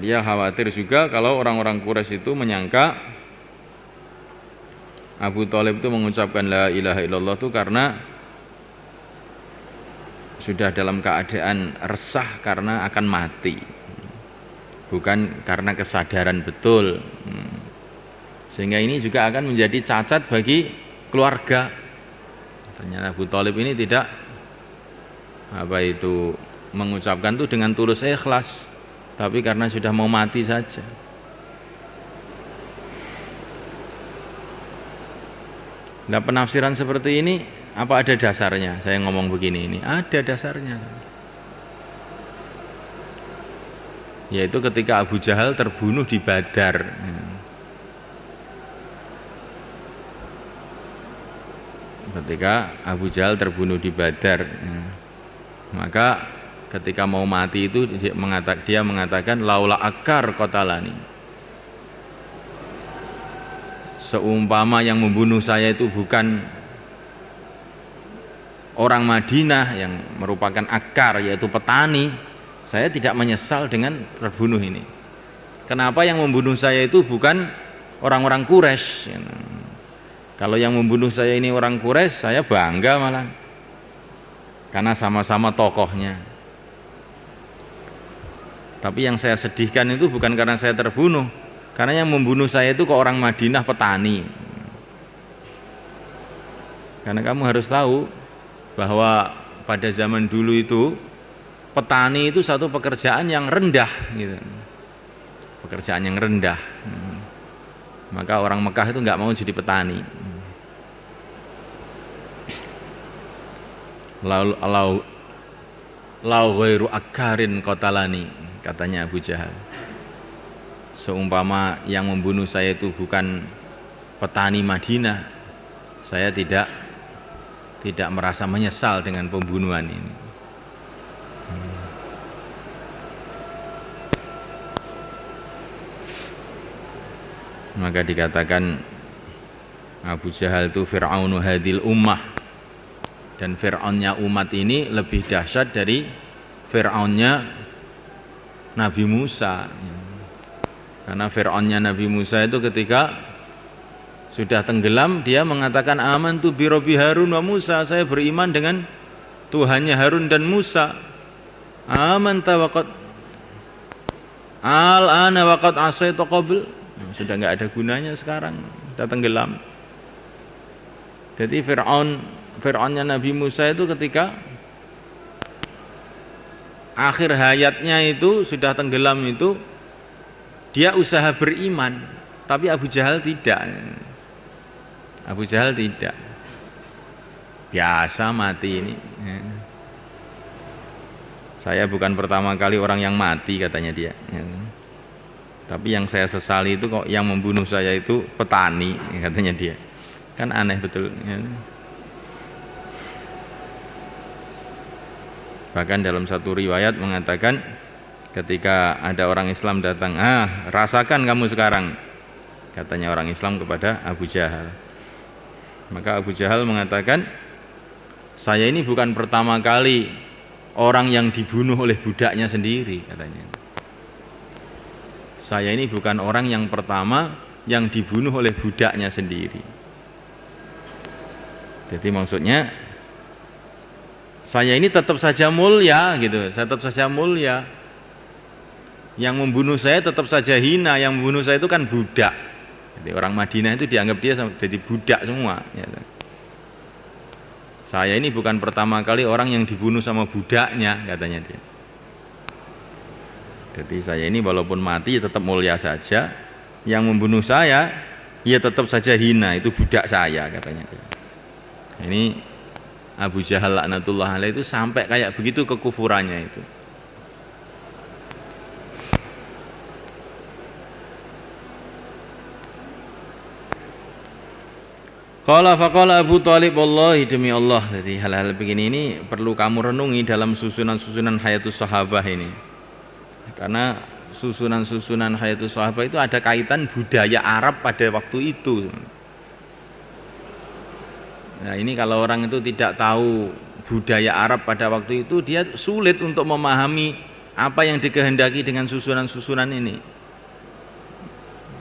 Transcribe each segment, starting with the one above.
dia khawatir juga kalau orang-orang Quraisy itu menyangka Abu Thalib itu mengucapkan la ilaha illallah itu karena sudah dalam keadaan resah karena akan mati, bukan karena kesadaran betul. Sehingga ini juga akan menjadi cacat bagi keluarga. Ternyata Abu Thalib ini tidak mengucapkan itu dengan tulus ikhlas, tapi karena sudah mau mati saja. Nah, penafsiran seperti ini apa ada dasarnya? Saya ngomong begini ini ada dasarnya. Yaitu ketika Abu Jahal terbunuh di Badar. Ketika Abu Jahal terbunuh di Badar, maka ketika mau mati itu dia mengatakan laula akar qatalani. Seumpama yang membunuh saya itu bukan orang Madinah yang merupakan akar, yaitu petani, saya tidak menyesal dengan terbunuh ini. Kenapa yang membunuh saya itu bukan orang-orang Quraisy? Kalau yang membunuh saya ini orang Quraisy, saya bangga malah, karena sama-sama tokohnya. Tapi yang saya sedihkan itu bukan karena saya terbunuh, karena yang membunuh saya itu kok orang Madinah petani. Karena kamu harus tahu bahwa pada zaman dulu itu petani itu satu pekerjaan yang rendah gitu. Pekerjaan yang rendah. Maka orang Mekah itu nggak mau jadi petani. Lau ghairu akarin qatalani, katanya Abu Jahal. Seumpama yang membunuh saya itu bukan petani Madinah, saya tidak merasa menyesal dengan pembunuhan ini. Maka dikatakan Abu Jahal itu Fir'aunu hadil ummah, dan Fir'aunnya umat ini lebih dahsyat dari Fir'aunnya Nabi Musa. Karena Fir'aunnya Nabi Musa itu ketika sudah tenggelam, dia mengatakan amantu bi Rabbi Harun wa Musa, saya beriman dengan Tuhannya Harun dan Musa. Amanta waqad al-ana waqad asaitu qabl, sudah enggak ada gunanya sekarang, sudah tenggelam. Jadi Fir'aunnya Nabi Musa itu ketika akhir hayatnya itu sudah tenggelam itu, dia usaha beriman, tapi Abu Jahal tidak. Abu Jahal tidak. Biasa mati ini. Saya bukan pertama kali orang yang mati, katanya dia. Tapi yang saya sesali itu kok yang membunuh saya itu petani, katanya dia. Kan aneh betul. Bahkan dalam satu riwayat mengatakan, ketika ada orang Islam datang, rasakan kamu sekarang, katanya orang Islam kepada Abu Jahal. Maka Abu Jahal mengatakan, saya ini bukan pertama kali orang yang dibunuh oleh budaknya sendiri, katanya. Saya ini bukan orang yang pertama yang dibunuh oleh budaknya sendiri. Jadi maksudnya saya ini tetap saja mulia gitu, saya tetap saja mulia. Yang membunuh saya tetap saja hina, yang membunuh saya itu kan budak. Jadi orang Madinah itu dianggap dia jadi budak semua. Saya ini bukan pertama kali orang yang dibunuh sama budaknya, katanya dia. Jadi saya ini walaupun mati ya tetap mulia saja. Yang membunuh saya ya tetap saja hina, itu budak saya, katanya dia. Ini Abu Jahal laknatullah alaih itu sampai kayak begitu kekufurannya itu. Qala faqala Abu Thalib, wallahi demi Allah. Jadi hal-hal begini ini perlu kamu renungi dalam susunan-susunan Hayatus Sahabah ini. Karena susunan-susunan Hayatus Sahabah itu ada kaitan budaya Arab pada waktu itu. Nah, ini kalau orang itu tidak tahu budaya Arab pada waktu itu, dia sulit untuk memahami apa yang dikehendaki dengan susunan-susunan ini.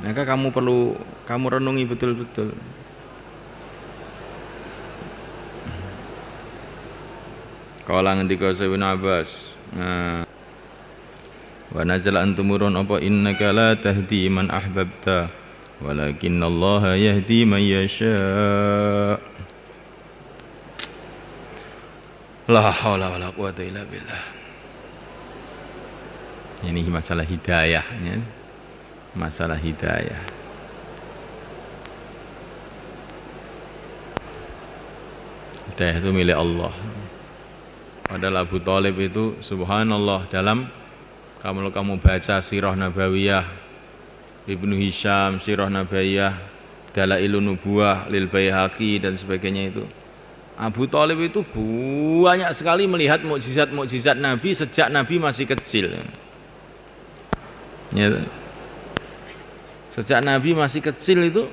Maka kamu renungi betul-betul. Kala ngendika Ibnu Abbas, wa nazala antumurun apa innaka la tahdi man ahbabta walakinnallaha yahdi man yasha. La haula wala quwata illa billah. Ini masalah hidayah ya. Masalah hidayah. Hidayah itu milik Allah. Padahal Abu Thalib itu subhanallah, dalam kalau kamu baca sirah nabawiyah Ibnu Hisham, sirah nabawiyah Dalailun Nubuwah lil Baihaqi dan sebagainya, itu Abu Thalib itu banyak sekali melihat mukjizat-mukjizat Nabi sejak Nabi masih kecil ya. Sejak Nabi masih kecil itu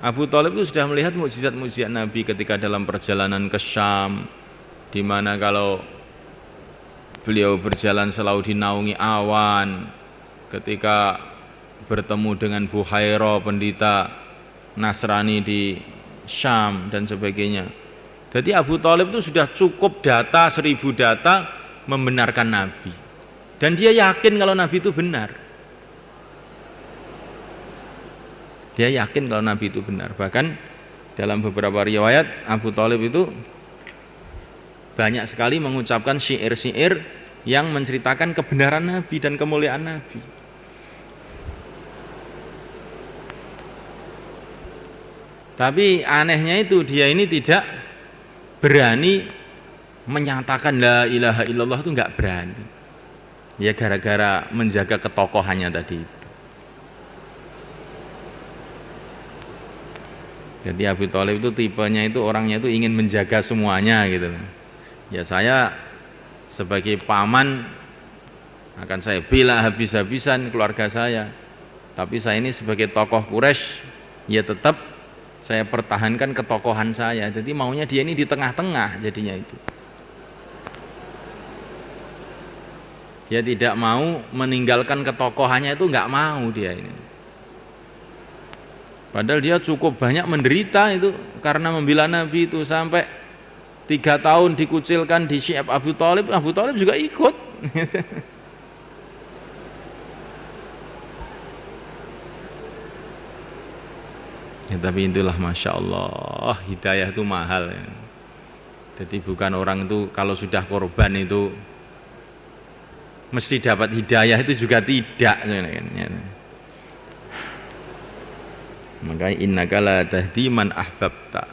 Abu Thalib itu sudah melihat mukjizat-mukjizat Nabi ketika dalam perjalanan ke Syam, di mana kalau beliau berjalan selalu dinaungi awan, ketika bertemu dengan Buhaira pendeta Nasrani di Syam dan sebagainya. Jadi Abu Thalib itu sudah cukup data, 1000 data membenarkan Nabi, dan dia yakin kalau Nabi itu benar. Dia yakin kalau Nabi itu benar. Bahkan dalam beberapa riwayat Abu Thalib itu banyak sekali mengucapkan syair-syair yang menceritakan kebenaran Nabi dan kemuliaan Nabi. Tapi anehnya itu dia ini tidak berani menyatakan la ilaha illallah, itu enggak berani. Ya gara-gara menjaga ketokohannya tadi itu. Jadi Abu Thalib itu tipenya itu orangnya itu ingin menjaga semuanya gitu. Ya saya sebagai paman akan saya bela habis-habisan keluarga saya, tapi saya ini sebagai tokoh Quraisy ya tetap saya pertahankan ketokohan saya. Jadi maunya dia ini di tengah-tengah jadinya itu. Dia tidak mau meninggalkan ketokohannya, itu nggak mau dia ini. Padahal dia cukup banyak menderita itu karena membela Nabi itu, sampai 3 tahun dikucilkan di Syi'ab Abu Thalib juga ikut. Ya, tapi itulah Masya Allah, hidayah itu mahal ya. Jadi bukan orang itu kalau sudah korban itu mesti dapat hidayah, itu juga tidak. Makanya innaka la tahdi man ahbabta.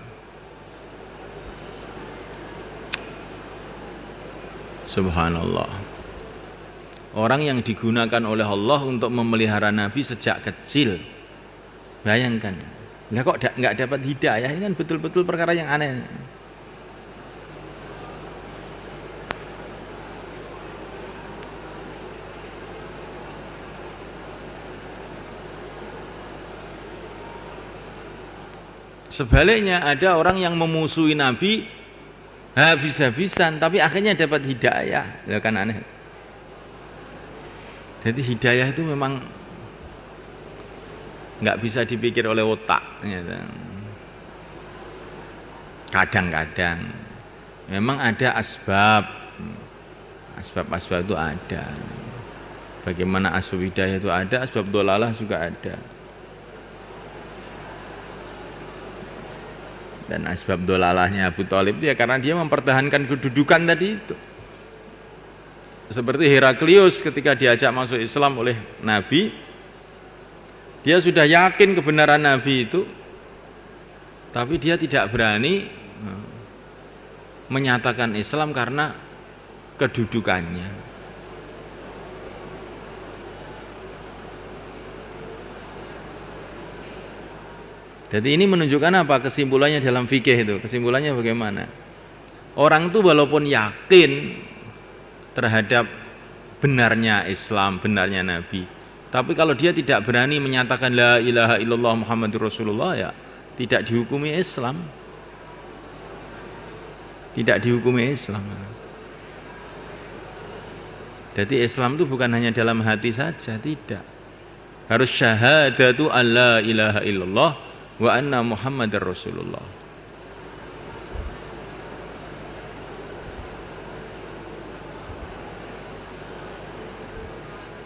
Subhanallah. Orang yang digunakan oleh Allah untuk memelihara Nabi sejak kecil, bayangkan. Lah kok nggak dapat hidayah? Ini kan betul-betul perkara yang aneh. Sebaliknya ada orang yang memusuhi Nabi habis-habisan, tapi akhirnya dapat hidayah. Ya kan aneh. Jadi hidayah itu memang nggak bisa dipikir oleh otak. Kadang-kadang memang ada asbab itu ada. Bagaimana asbab hidayah itu ada, asbab dolalah juga ada. Dan asbab dolalahnya Abu Thalib itu ya karena dia mempertahankan kedudukan tadi itu. Seperti Heraklius ketika diajak masuk Islam oleh Nabi, dia sudah yakin kebenaran Nabi itu, tapi dia tidak berani menyatakan Islam karena kedudukannya. Jadi ini menunjukkan apa kesimpulannya dalam fikih itu? Kesimpulannya bagaimana? Orang itu walaupun yakin terhadap benarnya Islam, benarnya Nabi, tapi kalau dia tidak berani menyatakan la ilaha illallah Muhammadur Rasulullah, ya tidak dihukumi Islam. Tidak dihukumi Islam. Jadi Islam itu bukan hanya dalam hati saja, tidak. Harus syahadatu alla ilaha illallah wa anna muhammadar rasulullah.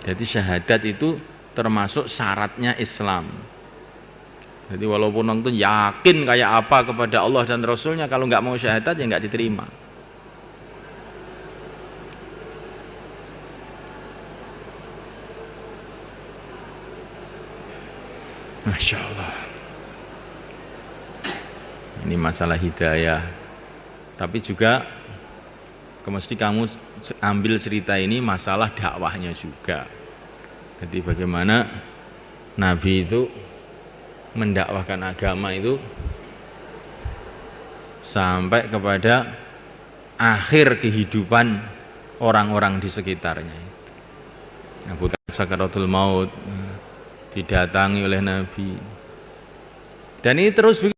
Jadi syahadat itu termasuk syaratnya Islam. Jadi walaupun orang itu yakin kayak apa kepada Allah dan Rasulnya, kalau nggak mau syahadat ya nggak diterima. Masya Allah. Ini masalah hidayah. Tapi juga mesti kamu ambil cerita ini masalah dakwahnya juga. Jadi bagaimana Nabi itu mendakwahkan agama itu sampai kepada akhir kehidupan orang-orang di sekitarnya. Abu Bakar sakaratul maut didatangi oleh Nabi. Dan ini terus begitu.